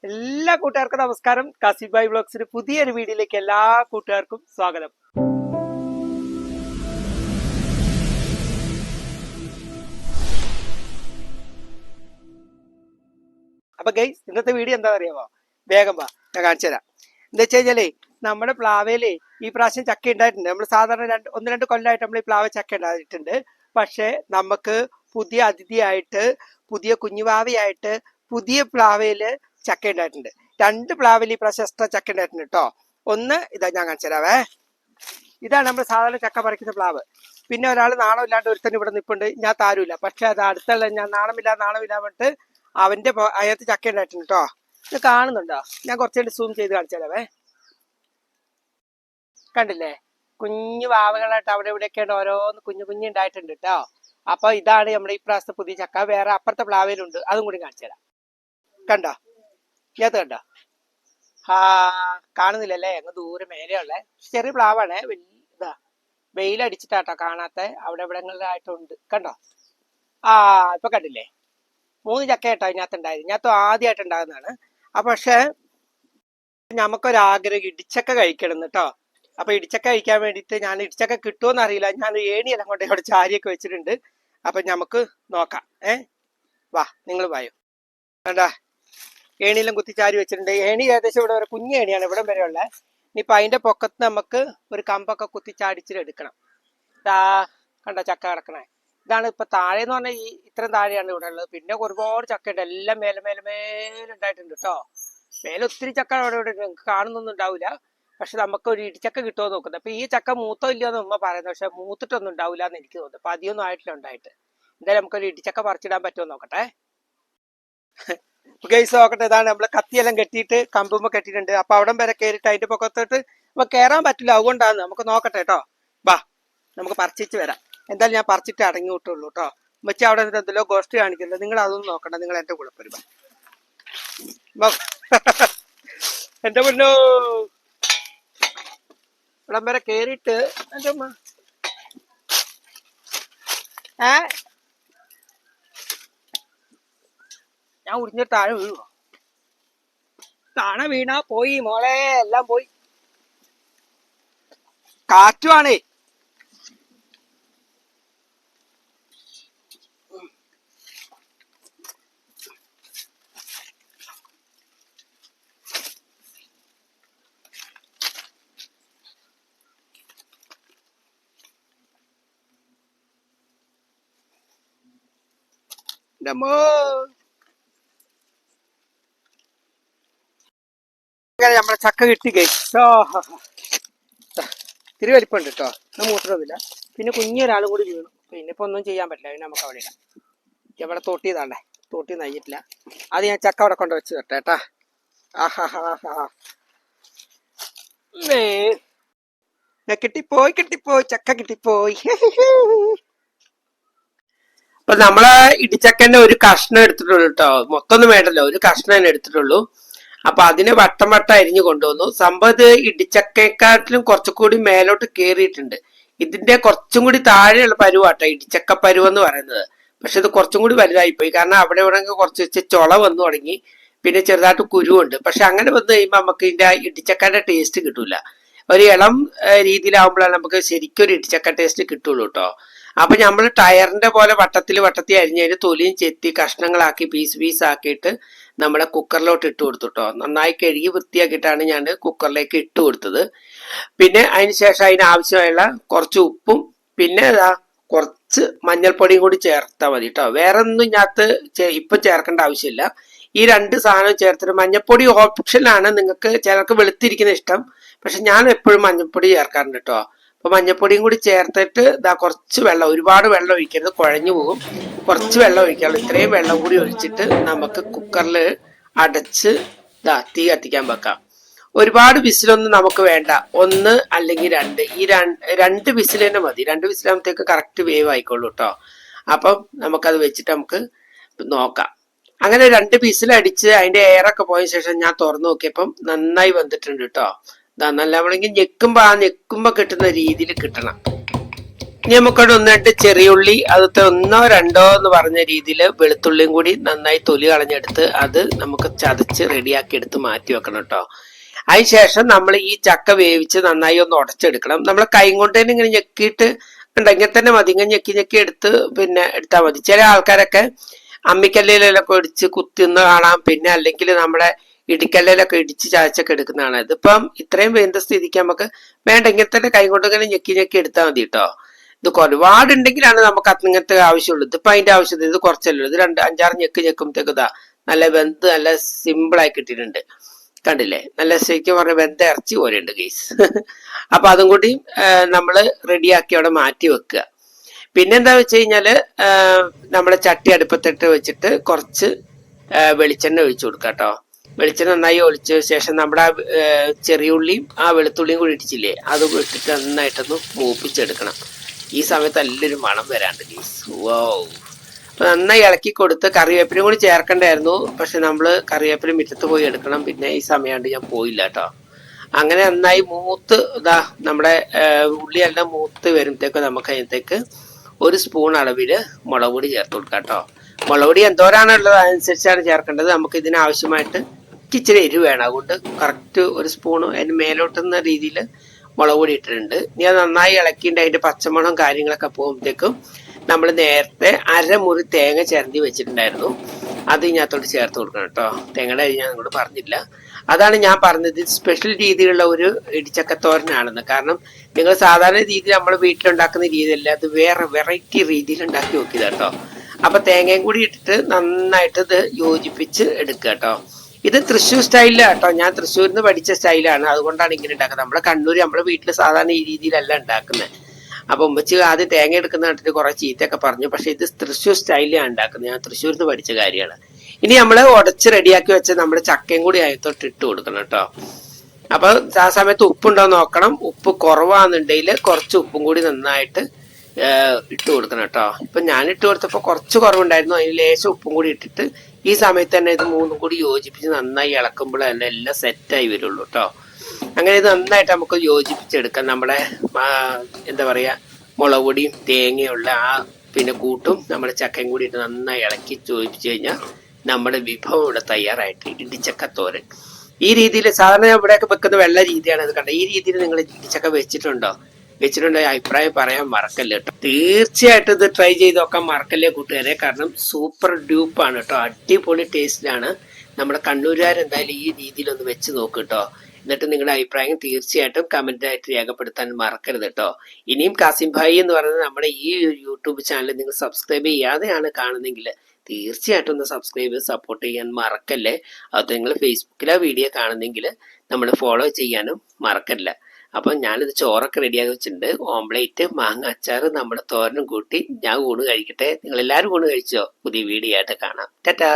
എല്ലാ കൂട്ടുകാർക്കും നമസ്കാരം. കാസിബായ് വ്ളോഗ്സിന്റെ പുതിയൊരു വീഡിയോയിലേക്ക് എല്ലാ കൂട്ടുകാർക്കും സ്വാഗതം. അപ്പൊ ഗൈസ്, ഇന്നത്തെ വീഡിയോ എന്താ അറിയാമോ? വേഗം വാ, ഞാൻ കാണിച്ചു തരാം. എന്താ വെച്ച് കഴിഞ്ഞാലേ, നമ്മുടെ പ്ലാവയില് ഈ പ്രാവശ്യം ചക്ക ഉണ്ടായിട്ടുണ്ട്. നമ്മൾ സാധാരണ ഒന്ന് രണ്ട് കൊല്ലമായിട്ട് നമ്മൾ ഈ പ്ലാവ് ചക്ക ഉണ്ടായിട്ടുണ്ട്. പക്ഷെ നമുക്ക് പുതിയ അതിഥിയായിട്ട്, പുതിയ കുഞ്ഞുവാവയായിട്ട്, പുതിയ പ്ലാവയില് ചക്ക ഉണ്ടായിട്ടുണ്ട്. രണ്ട് പ്ലാവിൽ ഈ പ്രാവശ്യം എക്സ്ട്രാ ചക്ക ഉണ്ടായിട്ടുണ്ട് കേട്ടോ. ഒന്ന് ഇതാ, ഞാൻ കാണിച്ചു തരാവേ. ഇതാണ് നമ്മൾ സാധാരണ ചക്ക പറിക്കുന്ന പ്ലാവ്. പിന്നെ ഒരാൾ നാണമില്ലാണ്ട് ഒരുത്തന്നെ ഇവിടെ നിൽപ്പുണ്ട്. ഞാൻ താരൂല, പക്ഷെ അത് അടുത്തുള്ള ഞാൻ നാണമില്ല പറഞ്ഞിട്ട് അവന്റെ അതിനകത്ത് ചക്ക ഉണ്ടായിട്ടുണ്ട് കേട്ടോ. ഇത് കാണുന്നുണ്ടോ? ഞാൻ കുറച്ചുകൂടി സൂം ചെയ്ത് കാണിച്ചു തരാവേ. കണ്ടില്ലേ? കുഞ്ഞു വാവകളായിട്ട് അവിടെ ഇവിടെയൊക്കെയാണ് ഓരോന്ന് കുഞ്ഞു ഉണ്ടായിട്ടുണ്ട് കേട്ടോ. അപ്പൊ ഇതാണ് നമ്മുടെ ഈ പ്രാവശ്യത്തെ പുതിയ ചക്ക. വേറെ അപ്പുറത്തെ പ്ലാവിലുണ്ട്, അതും കൂടി കാണിച്ചു തരാം. കണ്ടോ? ഇതിനകത്ത് കണ്ടോ? കാണുന്നില്ലല്ലേ? അങ്ങ് ദൂരെ മേലെയുള്ള ചെറിയ പ്ലാവാണ്. ഇതാ വെയിലടിച്ചിട്ടാട്ടോ കാണാത്ത, അവിടെ ഇവിടങ്ങളിലായിട്ടുണ്ട്. കണ്ടോ? ഇപ്പൊ കണ്ടില്ലേ? 3 ചക്ക കേട്ടോ ഇതിനകത്ത് ഉണ്ടായത്. ഇതിനകത്ത് ആദ്യമായിട്ട് ഉണ്ടാകുന്നതാണ്. പക്ഷെ നമുക്കൊരാഗ്രഹം ഇടിച്ചക്ക കഴിക്കണം കേട്ടോ. അപ്പൊ ഇടിച്ചക്ക കഴിക്കാൻ വേണ്ടിയിട്ട്, ഞാൻ ഇടിച്ചക്ക കിട്ടുമോന്ന് അറിയില്ല, ഞാൻ ഏണിയെല്ലാം കൊണ്ട് ഇവിടെ ചാരിയൊക്കെ വെച്ചിട്ടുണ്ട്. അപ്പൊ നമുക്ക് നോക്കാം. വാ, നിങ്ങൾ വായോ. കണ്ടാ, ഏണിയെല്ലാം കുത്തിച്ചാരി വെച്ചിട്ടുണ്ട്. ഏണി ഏകദേശം ഇവിടെ വരെ കുഞ്ഞു ഏണിയാണ്, ഇവിടം വരെ ഉള്ളത്. ഇനിയിപ്പൊ അതിന്റെ പൊക്കത്ത് നമുക്ക് ഒരു കമ്പൊക്കെ കുത്തിച്ചാടിച്ചിട്ട് എടുക്കണം. കണ്ട ചക്ക കിടക്കണേ. ഇതാണ് ഇപ്പൊ താഴെ എന്ന് പറഞ്ഞാൽ ഇത്രയും താഴെയാണ് ഇവിടെ ഉള്ളത്. പിന്നെ ഒരുപാട് ചക്ക ഉണ്ട്, എല്ലാം മേലുണ്ടായിട്ടുണ്ട് കേട്ടോ. മേലെ ഒത്തിരി ചക്ക ഇവിടെ നിങ്ങൾക്ക് കാണുന്നൊന്നും ഉണ്ടാവില്ല. പക്ഷെ നമുക്ക് ഒരു ഇടിച്ചക്ക കിട്ടുമോ നോക്കുന്നത്. അപ്പൊ ഈ ചക്ക മൂത്തോ ഇല്ലയോ എന്ന് ഉമ്മ പറയുന്നത്. പക്ഷെ മൂത്തിട്ടൊന്നും ഉണ്ടാവില്ല എന്ന് എനിക്ക് തോന്നുന്നു. അപ്പൊ അധികമൊന്നും ആയിട്ടില്ല ഉണ്ടായിട്ട്. എന്തായാലും നമുക്കൊരു ഇടിച്ചക്ക പറിച്ചിടാൻ പറ്റുമോ നോക്കട്ടെ. ഗൈസ് നോക്കട്ടെ. ഇതാണ് നമ്മള് കത്തിയെല്ലാം കെട്ടിയിട്ട് കമ്പുമ്പോ കെട്ടിയിട്ടുണ്ട്. അപ്പൊ അവിടം വരെ കയറിയിട്ട് അതിന്റെ പൊക്കത്തോട്ട് അപ്പൊ കയറാൻ പറ്റില്ല. അതുകൊണ്ടാണ്. നമുക്ക് നോക്കട്ടെ കേട്ടോ. വാ, നമുക്ക് പറിച്ചിട്ട് വരാം. എന്തായാലും ഞാൻ പറിച്ചിട്ട് അടങ്ങി വിട്ടുള്ളൂ കേട്ടോ. വെച്ച് അവിടെ എന്തെല്ലോ ഗോഷ്ടി കാണിക്കുന്നത്. നിങ്ങൾ അതൊന്നും നോക്കണ്ട, നിങ്ങൾ എന്റെ കൂടെ വരുമ്പോ. എന്റെ മുന്നോ ഇവിടം വരെ കേറിയിട്ട് എന്റെ അമ്മ ഞാൻ ഉറിഞ്ഞിട്ട് താഴെ വീഴുവോ? താഴെ വീണാ പോയി മോളെ, എല്ലാം പോയി. കാറ്റുവാണേ. നമ്മളെ ചക്ക കിട്ടി കഴിച്ചോ. തിരി വലിപ്പുണ്ട് കേട്ടോ. മൂത്രമൊന്നുമില്ല. പിന്നെ കുഞ്ഞൊരാളും കൂടി വീണു. പിന്നെ ഇപ്പൊ ഒന്നും ചെയ്യാൻ പറ്റില്ല. പിന്നെ നമുക്ക് അവിടെ ഇടാം. ഇവിടെ തോട്ടിയതാണ്ടേ, തോട്ടി നയിച്ചിട്ടില്ല. അത് ഞാൻ ചക്ക അവിടെ കൊണ്ട് വെച്ച് തരട്ടെ കേട്ടാ. കിട്ടിപ്പോയി ചക്ക കിട്ടിപ്പോയി. അപ്പൊ നമ്മളെ ഇടിച്ചക്കന്റെ ഒരു കഷ്ണം എടുത്തിട്ടുള്ളൂ കേട്ടോ. മൊത്തം ഒന്നും വേണ്ടല്ലോ, ഒരു കഷ്ണം തന്നെ എടുത്തിട്ടുള്ളൂ. അപ്പൊ അതിന് വട്ടം അരിഞ്ഞു കൊണ്ടുവന്നു. സംഭവം ഇടിച്ചക്കയെക്കാട്ടിലും കുറച്ചുകൂടി മേലോട്ട് കേറിയിട്ടുണ്ട്. ഇതിന്റെ കുറച്ചും കൂടി താഴെയുള്ള പരുവാട്ടോ ഇടിച്ചക്ക പരുവെന്ന് പറയുന്നത്. പക്ഷെ ഇത് കുറച്ചും കൂടി വലുതായിപ്പോയി. കാരണം അവിടെ ഇവിടെ കുറച്ച് വെച്ച് ചൊള വന്നു തുടങ്ങി. പിന്നെ ചെറുതായിട്ട് കുരുവുണ്ട്. പക്ഷെ അങ്ങനെ വന്നു കഴിയുമ്പോൾ നമുക്ക് ഇതിന്റെ ഇടിച്ചക്കന്റെ ടേസ്റ്റ് കിട്ടൂല. ഒരു ഇളം രീതിയിലാവുമ്പോഴാണ് നമുക്ക് ശരിക്കും ഒരു ഇടിച്ചക്ക ടേസ്റ്റ് കിട്ടുള്ളൂ കേട്ടോ. അപ്പൊ നമ്മൾ ടയറിന്റെ പോലെ വട്ടത്തിൽ അരിഞ്ഞതിന് തൊലിയും ചെത്തി കഷ്ണങ്ങളാക്കി പീസ് ആക്കിയിട്ട് നമ്മുടെ കുക്കറിലോട്ട് ഇട്ട് കൊടുത്തു കേട്ടോ. നന്നായി കഴുകി വൃത്തിയാക്കിയിട്ടാണ് ഞാൻ കുക്കറിലേക്ക് ഇട്ട് കൊടുത്തത്. പിന്നെ അതിന് ശേഷം അതിനാവശ്യമായുള്ള കുറച്ച് ഉപ്പും പിന്നെ കുറച്ച് മഞ്ഞൾപ്പൊടിയും കൂടി ചേർത്താൽ മതി കേട്ടോ. വേറെ ഒന്നും ഇതിനകത്ത് ഇപ്പം ചേർക്കേണ്ട ആവശ്യമില്ല. ഈ 2 സാധനം ചേർത്തിട്ട്, മഞ്ഞൾപ്പൊടി ഓപ്ഷനാണ്. നിങ്ങൾക്ക് ചിലർക്ക് വെളുത്തിരിക്കുന്ന ഇഷ്ടം, പക്ഷെ ഞാൻ എപ്പോഴും മഞ്ഞൾപ്പൊടി ചേർക്കാറുണ്ട് കേട്ടോ. അപ്പൊ മഞ്ഞപ്പൊടിയും കൂടി ചേർത്തിട്ട് കുറച്ച് വെള്ളം, ഒരുപാട് വെള്ളം ഒഴിക്കരുത്, കുഴഞ്ഞു പോകും. കുറച്ച് വെള്ളം ഒഴിക്കാറുള്ളൂ. ഇത്രയും വെള്ളം കൂടി ഒഴിച്ചിട്ട് നമുക്ക് കുക്കറിൽ അടച്ച് തീ കത്തിക്കാൻ വെക്കാം. ഒരുപാട് വിസിലൊന്നും നമുക്ക് വേണ്ട. 1 അല്ലെങ്കിൽ 2, ഈ 2 വിസിൽ തന്നെ മതി. 2 വിസിലാകുമ്പോഴത്തേക്ക് കറക്റ്റ് വേവ് ആയിക്കോളൂ കേട്ടോ. അപ്പം നമുക്കത് വെച്ചിട്ട് നമുക്ക് നോക്കാം. അങ്ങനെ 2 വിസിലടിച്ച് അതിന്റെ എയറൊക്കെ പോയ ശേഷം ഞാൻ തുറന്നു നോക്കിയപ്പം നന്നായി വന്നിട്ടുണ്ട് കേട്ടോ. നല്ല നമ്മളെങ്കിൽ ഞെക്കുമ്പോ കിട്ടുന്ന രീതിയിൽ കിട്ടണം. ഇനി നമുക്കവിടെ ഒന്നിട്ട് ചെറിയുള്ളി അതൊക്കെ ഒന്നോ രണ്ടോ എന്ന് പറഞ്ഞ രീതിയിൽ വെളുത്തുള്ളിയും കൂടി നന്നായി തൊലി കളഞ്ഞെടുത്ത് അത് നമുക്ക് ചതച്ച് റെഡിയാക്കി എടുത്ത് മാറ്റി വെക്കണം കേട്ടോ. അതിനുശേഷം നമ്മൾ ഈ ചക്ക വേവിച്ച് നന്നായി ഒന്ന് ഉടച്ചെടുക്കണം. നമ്മൾ കൈ കൊണ്ട് തന്നെ ഇങ്ങനെ ഞെക്കിയിട്ട് ഉണ്ടെങ്കിൽ തന്നെ മതി. ഇങ്ങനെ ഞെക്കി ഞെക്കി എടുത്ത് പിന്നെ എടുത്താൽ മതി. ചില ആൾക്കാരൊക്കെ അമ്മിക്കല്ലിലൊക്കെ ഇടിച്ച് കുത്തിന്ന് കാണാം, പിന്നെ അല്ലെങ്കിൽ നമ്മുടെ ഇടിക്കല്ലിലൊക്കെ ഇടിച്ച് ചതച്ചൊക്കെ എടുക്കുന്നതാണ്. ഇതിപ്പം ഇത്രയും വേണ്ട സ്ഥിതിക്ക് നമുക്ക് വേണ്ടെങ്കിൽ തന്നെ കൈ കൊണ്ട് ഇങ്ങനെ ഞെക്കി ഞെക്കി എടുത്താൽ മതി കേട്ടോ. ഇത് ഒരുപാടുണ്ടെങ്കിലാണ് നമുക്ക് ഇങ്ങനത്തെ ആവശ്യമുള്ളൂ. ഇതിപ്പോ അതിന്റെ ആവശ്യമില്ല, ഇത് കുറച്ചല്ലോ. ഇത് 5-6 ഞെക്ക് ഞെക്കുമ്പോഴത്തേക്ക് ഇതാ നല്ല വെന്ത് നല്ല സിമ്പിളായി കിട്ടിയിട്ടുണ്ട്. കണ്ടില്ലേ, നല്ല ശരിക്കും പറഞ്ഞ വെന്ത ഇറച്ചി പോലെയുണ്ട് ഗൈസ്. അപ്പൊ അതും കൂടി നമ്മള് റെഡിയാക്കി അവിടെ മാറ്റി വെക്കുക. പിന്നെന്താ വെച്ച് കഴിഞ്ഞാല് നമ്മുടെ ചട്ടി അടുപ്പത്തിട്ട് വെച്ചിട്ട് കുറച്ച് വെളിച്ചെണ്ണ ഒഴിച്ചു കൊടുക്കുക കേട്ടോ. വെളിച്ചെണ്ണ നന്നായി ഒഴിച്ച ശേഷം നമ്മുടെ ചെറിയ ഉള്ളിയും ആ വെളുത്തുള്ളിയും കൂടി ഇടിച്ചില്ലേ, അത് ഇട്ടിട്ട് നന്നായിട്ടൊന്ന് മൂപ്പിച്ചെടുക്കണം. ഈ സമയത്ത് നല്ലൊരു മണം വരാണ്ട് ഗൈസ്. വാവ്. അപ്പൊ നന്നായി ഇളക്കി കൊടുത്ത് കറിവേപ്പിലും കൂടി ചേർക്കണ്ടായിരുന്നു, പക്ഷെ നമ്മള് കറിവേപ്പില മുറ്റത്ത് പോയി എടുക്കണം. പിന്നെ ഈ സമയമാണ്ട് ഞാൻ പോയില്ല കേട്ടോ. അങ്ങനെ നന്നായി മൂത്ത് ഇതാ നമ്മുടെ ഉള്ളിയെല്ലാം മൂത്ത് വരുമ്പോഴത്തേക്ക് നമുക്ക് അതിനകത്തേക്ക് 1 സ്പൂൺ അളവിൽ മുളക് പൊടി ചേർത്ത് കൊടുക്കാം കേട്ടോ. മുളക് പൊടി എന്തോരാണുള്ളത് അതനുസരിച്ചാണ് ചേർക്കേണ്ടത്. നമുക്ക് ഇതിനാവശ്യമായിട്ട് ഇച്ചിരി എരിവ് വേണം, അതുകൊണ്ട് കറക്റ്റ് 1 സ്പൂൺ അതിന് മേലോട്ടുന്ന രീതിയിൽ മുളക് പൊടി ഇട്ടിട്ടുണ്ട്. ഇനി അത് നന്നായി ഇളക്കിയിട്ട് അതിന്റെ പച്ചമണം കാര്യങ്ങളൊക്കെ പോകുമ്പോഴത്തേക്കും നമ്മൾ നേരത്തെ അരമുറി തേങ്ങ ചിരണ്ടി വെച്ചിട്ടുണ്ടായിരുന്നു, അത് ഇതിനകത്തോട്ട് ചേർത്ത് കൊടുക്കണം കേട്ടോ. തേങ്ങയുടെ അരി ഞാൻ നിങ്ങളോട് പറഞ്ഞില്ല. അതാണ് ഞാൻ പറഞ്ഞത് സ്പെഷ്യൽ രീതിയിലുള്ള ഒരു ഇടിച്ചക്കത്തോരനാണെന്ന്. കാരണം നിങ്ങൾ സാധാരണ രീതിയിൽ നമ്മൾ വീട്ടിലുണ്ടാക്കുന്ന രീതിയല്ല, അത് വേറെ വെറൈറ്റി രീതിയിൽ ഉണ്ടാക്കി നോക്കിയത് കേട്ടോ. അപ്പൊ തേങ്ങയും കൂടി ഇട്ടിട്ട് നന്നായിട്ട് ഇത് യോജിപ്പിച്ച് എടുക്കുക കേട്ടോ. ഇത് തൃശ്ശൂർ സ്റ്റൈലിലാണ് കേട്ടോ. ഞാൻ തൃശ്ശൂരിൽ നിന്ന് പഠിച്ച സ്റ്റൈലാണ്, അതുകൊണ്ടാണ് ഇങ്ങനെ ഉണ്ടാക്കുന്നത്. നമ്മുടെ കണ്ണൂർ നമ്മുടെ വീട്ടിൽ സാധാരണ ഈ രീതിയിലല്ല ഉണ്ടാക്കുന്നത്. അപ്പൊ ഉമ്മച്ചി ആദ്യം തേങ്ങ എടുക്കുന്ന കണ്ടിട്ട് കുറെ ചീത്തയൊക്കെ പറഞ്ഞു, പക്ഷെ ഇത് തൃശ്ശൂർ സ്റ്റൈലിലാണ് ഉണ്ടാക്കുന്നത്. ഞാൻ തൃശ്ശൂരിൽ നിന്ന് പഠിച്ച കാര്യമാണ്. ഇനി നമ്മൾ ഉടച്ച് റെഡിയാക്കി വെച്ച നമ്മുടെ ചക്കയും കൂടി അകത്തോട്ട് ഇട്ട് കൊടുക്കണം കേട്ടോ. അപ്പൊ ആ സമയത്ത് ഉപ്പുണ്ടോ നോക്കണം. ഉപ്പ് കുറവാണെന്നുണ്ടെങ്കിൽ കുറച്ച് ഉപ്പും കൂടി നന്നായിട്ട് ഇട്ട് കൊടുക്കണം കേട്ടോ. ഇപ്പൊ ഞാൻ ഇട്ട് കൊടുത്തപ്പോ കുറച്ച് കുറവുണ്ടായിരുന്നു, അതിന് ലേശം ഉപ്പും കൂടി ഇട്ടിട്ട് ഈ സമയത്ത് തന്നെ ഇത് മൂന്നും കൂടി യോജിപ്പിച്ച് നന്നായി ഇളക്കുമ്പോൾ തന്നെ എല്ലാം സെറ്റായി വരുള്ളൂ കേട്ടോ. അങ്ങനെ ഇത് നന്നായിട്ട് നമുക്ക് യോജിപ്പിച്ചെടുക്കാം. നമ്മുടെ എന്താ പറയാ മുളക് പൊടിയും തേങ്ങയുള്ള ആ പിന്നെ കൂട്ടും നമ്മുടെ ചക്കയും കൂടി ഇട്ട് നന്നായി ഇളക്കി യോജിപ്പിച്ച് കഴിഞ്ഞാൽ നമ്മുടെ വിഭവം ഇവിടെ തയ്യാറായിട്ട് ഇടിച്ചക്കത്തോരൻ. ഈ രീതിയിൽ സാധാരണ ഇവിടെയൊക്കെ വെക്കുന്ന വെള്ള രീതിയാണ് ഇത് കണ്ടത്. ഈ രീതിയിൽ നിങ്ങൾ ഇടിച്ചക്ക വെച്ചിട്ടുണ്ടെങ്കിൽ അഭിപ്രായം പറയാൻ മറക്കല്ലേ കേട്ടോ. തീർച്ചയായിട്ടും ഇത് ട്രൈ ചെയ്ത് നോക്കാൻ മറക്കല്ലേ കൂട്ടുകാരെ. കാരണം സൂപ്പർ ഡ്യൂപ്പാണ് കേട്ടോ, അടിപൊളി ടേസ്റ്റിലാണ്. നമ്മുടെ കണ്ണൂരുകാർ എന്തായാലും ഈ രീതിയിലൊന്ന് വെച്ച് നോക്ക് കേട്ടോ. എന്നിട്ട് നിങ്ങളുടെ അഭിപ്രായം തീർച്ചയായിട്ടും കമന്റായിട്ട് രേഖപ്പെടുത്താൻ മറക്കരുത് കേട്ടോ. ഇനിയും കാസിം ഭായി എന്ന് പറയുന്നത് നമ്മുടെ ഈ യൂട്യൂബ് ചാനൽ നിങ്ങൾ സബ്സ്ക്രൈബ് ചെയ്യാതെയാണ് കാണുന്നതെങ്കിൽ തീർച്ചയായിട്ടും ഒന്ന് സബ്സ്ക്രൈബ് ചെയ്ത് സപ്പോർട്ട് ചെയ്യാൻ മറക്കല്ലേ. അത് നിങ്ങൾ ഫേസ്ബുക്കിലെ വീഡിയോ കാണുന്നെങ്കിൽ നമ്മൾ ഫോളോ ചെയ്യാനും മറക്കല്ല. അപ്പം ഞാനിത് ചോറൊക്കെ റെഡിയാക്കി വെച്ചിട്ടുണ്ട്. ഓംപ്ലേറ്റ്, മാങ്ങ അച്ചാർ, നമ്മുടെ തോരനും കൂട്ടി ഞാൻ ഊണ് കഴിക്കട്ടെ. നിങ്ങൾ എല്ലാവരും ഊണ് കഴിച്ചോ? പുതിയ വീഡിയോ ആയിട്ട് കാണാം. ടാറ്റാ.